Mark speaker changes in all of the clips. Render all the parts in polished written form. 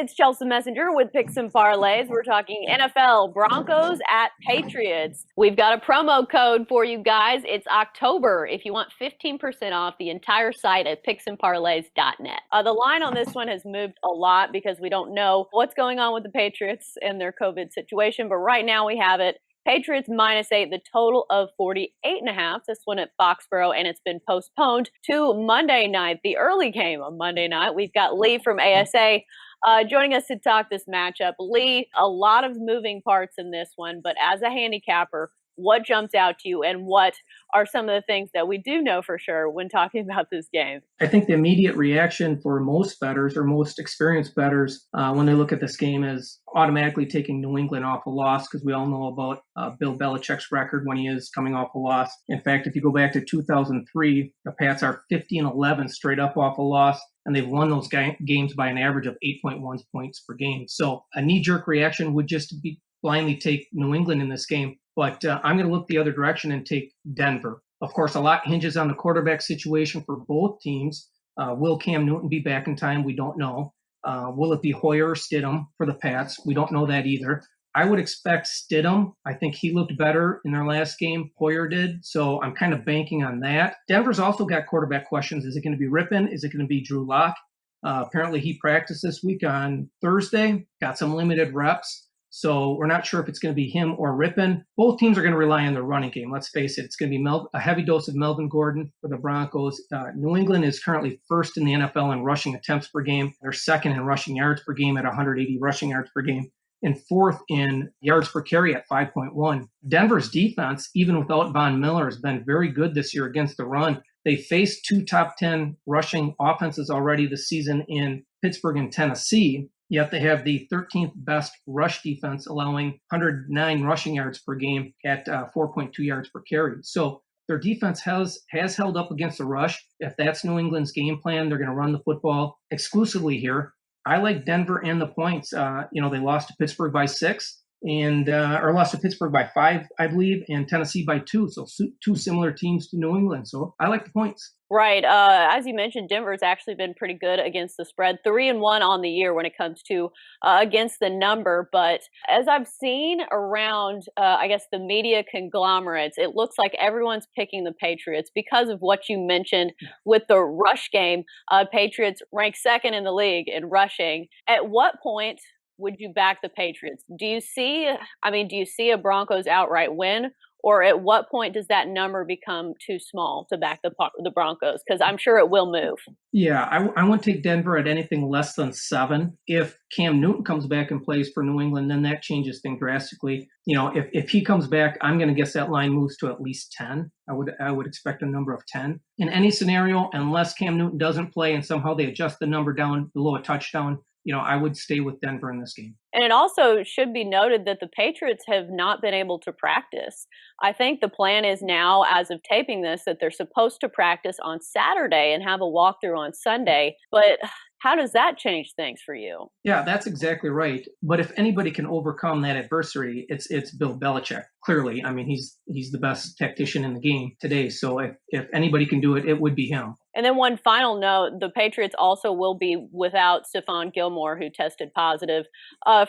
Speaker 1: It's Chelsa Messenger with Picks Parlays. We're talking NFL, Broncos at Patriots. We've got a promo code for you guys. It's October if you want 15% off the entire site at picksandparlays.net. The line on this one has moved a lot because we don't know what's going on with the Patriots and their COVID situation, but right now we have it. Patriots -8, the total of 48.5. This one at Foxborough, and it's been postponed to Monday night, the early game on Monday night. We've got Lee from ASA joining us to talk this matchup. Lee, a lot of moving parts in this one, but as a handicapper, what jumps out to you, and what are some of the things that we do know for sure when talking about this game?
Speaker 2: I think the immediate reaction for most bettors or most experienced bettors when they look at this game is automatically taking New England off a loss, because we all know about Bill Belichick's record when he is coming off a loss. In fact, if you go back to 2003, the Pats are 50-11 straight up off a loss, and they've won those games by an average of 8.1 points per game. So a knee-jerk reaction would just be blindly take New England in this game. But I'm going to look the other direction and take Denver. Of course, a lot hinges on the quarterback situation for both teams. Will Cam Newton be back in time? We don't know. Will it be Hoyer or Stidham for the Pats? We don't know that either. I would expect Stidham. I think he looked better in their last game. Hoyer did. So I'm kind of banking on that. Denver's also got quarterback questions. Is it going to be Rippon? Is it going to be Drew Lock? Apparently he practiced this week on Thursday, got some limited reps. So we're not sure if it's going to be him or Rippon. Both teams are going to rely on their running game. Let's face it. It's going to be a heavy dose of Melvin Gordon for the Broncos. New England is currently first in the NFL in rushing attempts per game. They're second in rushing yards per game at 180 rushing yards per game, and fourth in yards per carry at 5.1. Denver's defense, even without Von Miller, has been very good this year against the run. They faced two top 10 rushing offenses already this season in Pittsburgh and Tennessee. Yet they have the 13th best rush defense, allowing 109 rushing yards per game at 4.2 yards per carry. So their defense has held up against the rush. If that's New England's game plan, they're going to run the football exclusively here. I like Denver and the points. They lost to Pittsburgh by 6 or lost to Pittsburgh by 5, I believe, and Tennessee by 2. So two similar teams to New England. So I like the points.
Speaker 1: Right. As you mentioned, Denver's actually been pretty good against the spread, 3-1 on the year when it comes to against the number. But as I've seen around, the media conglomerates, it looks like everyone's picking the Patriots because of what you mentioned with the rush game. Patriots ranked second in the league in rushing. At what point would you back the Patriots? Do you see a Broncos outright win? Or at what point does that number become too small to back the Broncos? Because I'm sure it will move.
Speaker 2: Yeah, I wouldn't take Denver at anything less than 7. If Cam Newton comes back and plays for New England, then that changes things drastically. If he comes back, I'm going to guess that line moves to at least 10. I would expect a number of 10. In any scenario, unless Cam Newton doesn't play and somehow they adjust the number down below a touchdown, I would stay with Denver in this game.
Speaker 1: And it also should be noted that the Patriots have not been able to practice. I think the plan is now, as of taping this, that they're supposed to practice on Saturday and have a walkthrough on Sunday. But how does that change things for you?
Speaker 2: Yeah, that's exactly right. But if anybody can overcome that adversity, it's Bill Belichick. Clearly, I mean, he's the best tactician in the game today. So if anybody can do it, it would be him.
Speaker 1: And then one final note, the Patriots also will be without Stephon Gilmore, who tested positive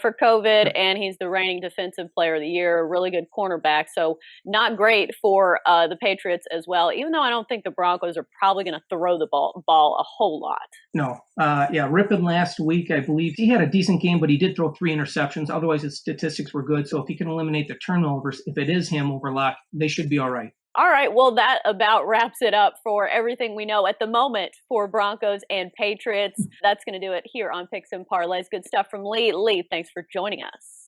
Speaker 1: for COVID, and he's the reigning Defensive Player of the Year, a really good cornerback. So not great for the Patriots as well, even though I don't think the Broncos are probably going to throw the ball a whole lot.
Speaker 2: No. Rippon last week, I believe, he had a decent game, but he did throw 3 interceptions. Otherwise, his statistics were good. So if he can eliminate the turnovers, if it is him over Lock, they should be all right.
Speaker 1: All right, well, that about wraps it up for everything we know at the moment for Broncos and Patriots. That's going to do it here on Picks and Parlays. Good stuff from Lee. Lee, thanks for joining us.